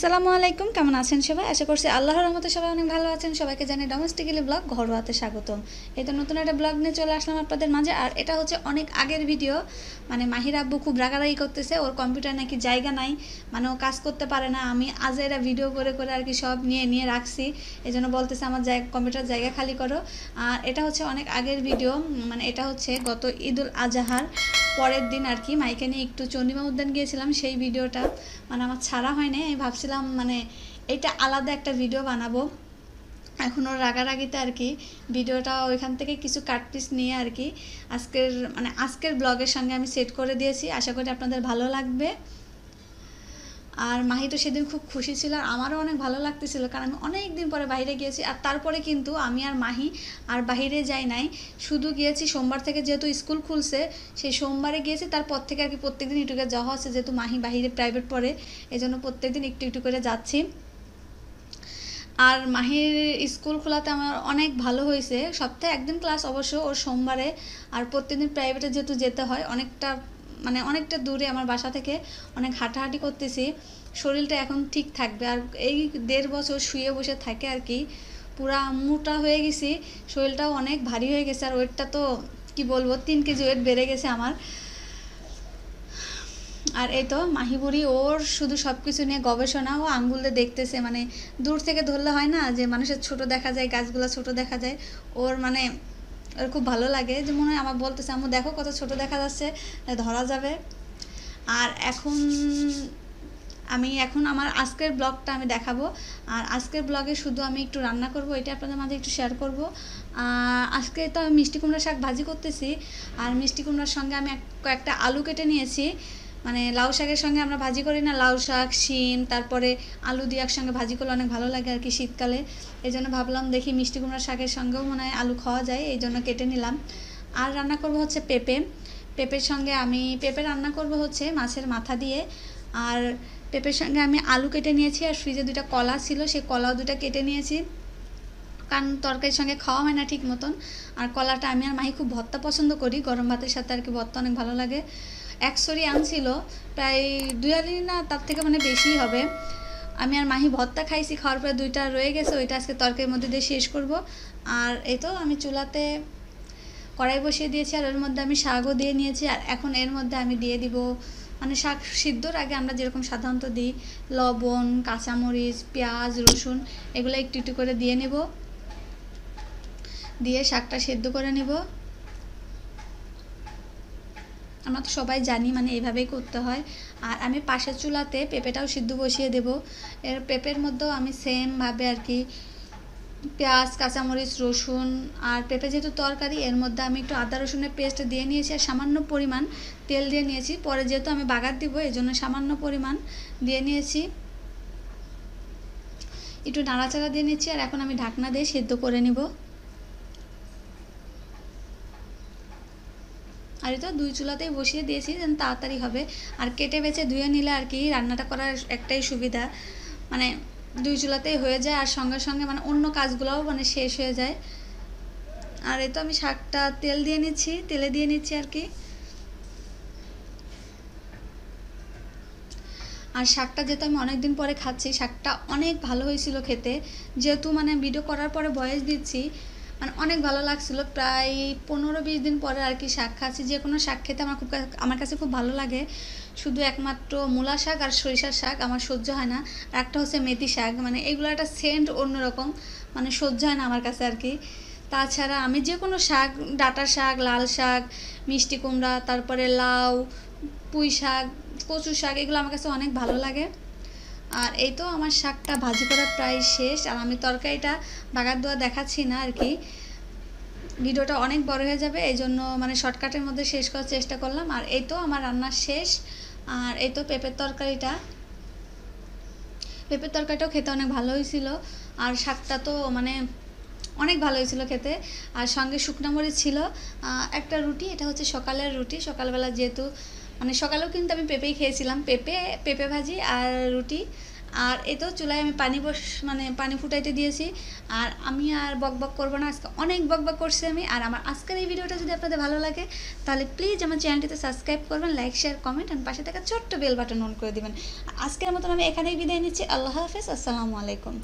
আসসালামু আলাইকুম, কেমন আছেন সবাই? আশা করছি আল্লাহর রহমতে সবাই অনেক ভালো আছেন। সবাইকে জানাই ডোমেস্টিক্যালি ব্লগ ঘরোয়াতে স্বাগতম। এই তো নতুন একটা ব্লগ নিয়ে চলে আসলাম আপনাদের মাঝে। আর এটা হচ্ছে অনেক আগের ভিডিও। মানে মাহির আব্বু খুব রাগারাগি করতেছে, ওর কম্পিউটার নাকি জায়গা নাই, মানে ও কাজ করতে পারে না। আমি আজ এরা ভিডিও করে করে আর কি সব নিয়ে নিয়ে রাখছি, এই জন্য বলতেছে আমার কম্পিউটার জায়গা খালি করো। আর এটা হচ্ছে অনেক আগের ভিডিও, মানে এটা হচ্ছে গত ঈদুল আজহার পরের দিন আর কি মাইকে নিয়ে একটু চন্ডিমা উদ্যান গিয়েছিলাম, সেই ভিডিওটা মানে আমার ছাড়া হয়নি। আমি ভাবছিলাম মানে এটা আলাদা একটা ভিডিও বানাবো। এখন ওর রাগারাগিতে আর কি ভিডিওটা ওইখান থেকে কিছু কাট পিস নিয়ে আর কি আজকের ব্লগের সঙ্গে আমি সেট করে দিয়েছি। আশা করি আপনাদের ভালো লাগবে। আর মাহি তো সেদিন খুব খুশি ছিল, আর আমারও অনেক ভালো লাগতেছিল, কারণ আমি অনেক দিন পরে বাইরে গিয়েছি। আর তারপরে কিন্তু আমি আর মাহি আর বাইরে যাই নাই, শুধু গিয়েছি সোমবার থেকে, যেহেতু স্কুল খুলছে সেই সোমবারে গিয়েছি। তারপর থেকে আর কি প্রত্যেকদিন একটু করে যাওয়া হচ্ছে, যেহেতু মাহি বাইরে প্রাইভেট পড়ে, এই জন্য প্রত্যেকদিন একটু একটু করে যাচ্ছি। আর মাহির স্কুল খোলাতে আমার অনেক ভালো হয়েছে, সপ্তাহে একদিন ক্লাস অবশ্য ওর সোমবারে। আর প্রত্যেকদিন প্রাইভেটে যেহেতু যেতে হয় অনেকটা দূরে আমার বাসা থেকে, অনেক হাঁটাহাঁটি করতেছি, শরীরটা এখন ঠিক থাকবে। আর এই 1.5 বছর শুয়ে বসে থাকে আর কি পুরা মোটা হয়ে গেছি, শরীরটাও অনেক ভারী হয়ে গেছে। আর ওয়েটটা তো কি বলবো, 3 কেজি ওয়েট বেড়ে গেছে আমার। আর এই তো মাহিবুড়ি ওর শুধু সব কিছু নিয়ে গবেষণা, ও আঙ্গুল দিয়ে দেখতেছে, মানে দূর থেকে ধরলে হয় না যে মানুষের ছোট দেখা যায়, গাছগুলো ছোট দেখা যায়, ওর মানে ওর খুব ভালো লাগে, যে মনে হয় আমার বলতেছে আম্মু দেখো কত ছোট দেখা যাচ্ছে, ধরা যাবে। আর এখন আমার আজকের ব্লগটা আমি দেখাবো। আর আজকের ব্লগে শুধু আমি একটু রান্না করব, এটা আপনাদের মাঝে একটু শেয়ার করব। আজকে তো আমি মিষ্টি কুমড়া শাক ভাজি করতেছি। আর মিষ্টি কুমড়ার সঙ্গে আমি কয়েকটা আলু কেটে নিয়েছি, মানে লাউ শাকের সঙ্গে আমরা ভাজি করি না, লাউ শাক, শিম, তারপরে আলু দিয়ে একসঙ্গে ভাজি করলে অনেক ভালো লাগে আর কি শীতকালে। এই জন্য ভাবলাম দেখি মিষ্টি কুমড়ার শাকের সঙ্গেও মনে হয় আলু খাওয়া যায়, এই জন্য কেটে নিলাম। আর রান্না করব হচ্ছে পেঁপের সঙ্গে পেঁপে রান্না করব হচ্ছে মাছের মাথা দিয়ে। আর পেঁপের সঙ্গে আমি আলু কেটে নিয়েছি, আর ফ্রিজে 2টা কলা ছিল, সেই কলাও 2টা কেটে নিয়েছি, কারণ তরকারির সঙ্গে খাওয়া হয় না ঠিক মতন। আর কলাটা আমি আর মাহি খুব ভর্তা পছন্দ করি, গরম ভাতের সাথে আর কি ভর্তা অনেক ভালো লাগে। একশোরি আনছিল, প্রায় 2 আলি না তার থেকে মানে বেশিই হবে। আমি আর মাহি ভর্তা খাইছি, খাওয়ার পরে 2টা রয়ে গেছে, ওইটা আজকে তরকারির মধ্যে দিয়ে শেষ করব। আর এই তো আমি চুলাতে কড়াই বসিয়ে দিয়েছি, আর ওর মধ্যে আমি শাকও দিয়ে নিয়েছি। আর এখন এর মধ্যে আমি দিয়ে দিব, মানে শাক সিদ্ধর আগে আমরা যেরকম সাধারণত দিই, লবণ, কাঁচামরিচ, পেঁয়াজ, রসুন, এগুলো একটু একটু করে দিয়ে নেব, দিয়ে শাকটা সেদ্ধ করে নেব। আমরা তো সবাই জানি মানে এইভাবেই করতে হয়। আর আমি পাশের চুলাতে পেঁপেটাও সিদ্ধ বসিয়ে দেব। পেঁপের মধ্যেও আমি সেমভাবে আর কি পেঁয়াজ, কাঁচামরিচ, রসুন, আর পেঁপে যেহেতু তরকারি, এর মধ্যে আমি একটু আদা রসুনের পেস্ট দিয়ে নিয়েছি, আর সামান্য পরিমাণ তেল দিয়ে নিয়েছি। পরে যেহেতু আমি বাগার দিব, এই জন্য সামান্য পরিমাণ দিয়ে নিয়েছি, একটু নাড়াচাড়া দিয়ে নিচ্ছি। আর এখন আমি ঢাকনা দিয়ে সেদ্ধ করে নিব। আর এটা 2 চুলাতেই বসিয়ে দিয়েছি যেন তাড়াতাড়ি হবে। আর কেটে বেছে ধুয়ে নিলে আর কি রান্নাটা করার একটাই সুবিধা, মানে 2 চুলাতেই হয়ে যায়, আর সঙ্গে সঙ্গে মানে অন্য কাজগুলোও মানে শেষ হয়ে যায়। আর এই তো আমি শাকটা তেলে দিয়ে নিচ্ছি আর কি। আর শাকটা যেহেতু আমি অনেক দিন পরে খাচ্ছি, শাকটা অনেক ভালো হয়েছিল খেতে, যেহেতু মানে ভিডিও করার পরে ভয়েস দিচ্ছি, মানে অনেক ভালো লাগছিল। প্রায় 15-20 দিন পরে আর কি শাক খাচ্ছি। যে কোনো শাক খেতে আমার কাছে খুব ভালো লাগে, শুধু একমাত্র মূলা শাক আর সরিষার শাক আমার সহ্য হয় না। আর একটা হচ্ছে মেথি শাক, মানে এগুলো একটা সেন্ট অন্যরকম, মানে সহ্য হয় না আমার কাছে আর কি। তাছাড়া আমি যে কোনো শাক, ডাঁটা শাক, লাল শাক, মিষ্টি কুমড়া, তারপরে লাউ, পুঁই শাক, কচু শাক, এগুলো আমার কাছে অনেক ভালো লাগে। আর এই তো আমার শাকটা ভাজি করা প্রায় শেষ। আর আমি তরকারিটা বাগার দেওয়া দেখাচ্ছি না আর কি, ভিডিওটা অনেক বড় হয়ে যাবে, এই জন্য মানে শর্টকাটের মধ্যে শেষ করার চেষ্টা করলাম। আর এই তো আমার রান্না শেষ। আর এই তো পেঁপের তরকারিটাও খেতে অনেক ভালো হয়েছিল। আর শাকটা তো মানে অনেক ভালো হয়েছিল খেতে। আর সঙ্গে শুকনো মরিচ ছিল, একটা রুটি, এটা হচ্ছে সকালের রুটি। সকালবেলা যেহেতু মানে সকালেও কিন্তু আমি পেঁপেই খেয়েছিলাম, পেঁপে ভাজি আর রুটি। আর এই তো চুলায় আমি পানি ফুটাইতে দিয়েছি। আর আমি আর বকবক করবো না, আজকে অনেক বকবক করছি আমি। আর আমার আজকের এই ভিডিওটা যদি আপনাদের ভালো লাগে তাহলে প্লিজ আমার চ্যানেলটিতে সাবস্ক্রাইব করবেন, লাইক শেয়ার কমেন্ট, আর পাশে থাকা ছোট্ট বেল বাটন অন করে দিবেন। আজকের মতন আমি এখানেই বিদায় নিচ্ছি। আল্লাহ হাফেজ, আসসালামু আলাইকুম।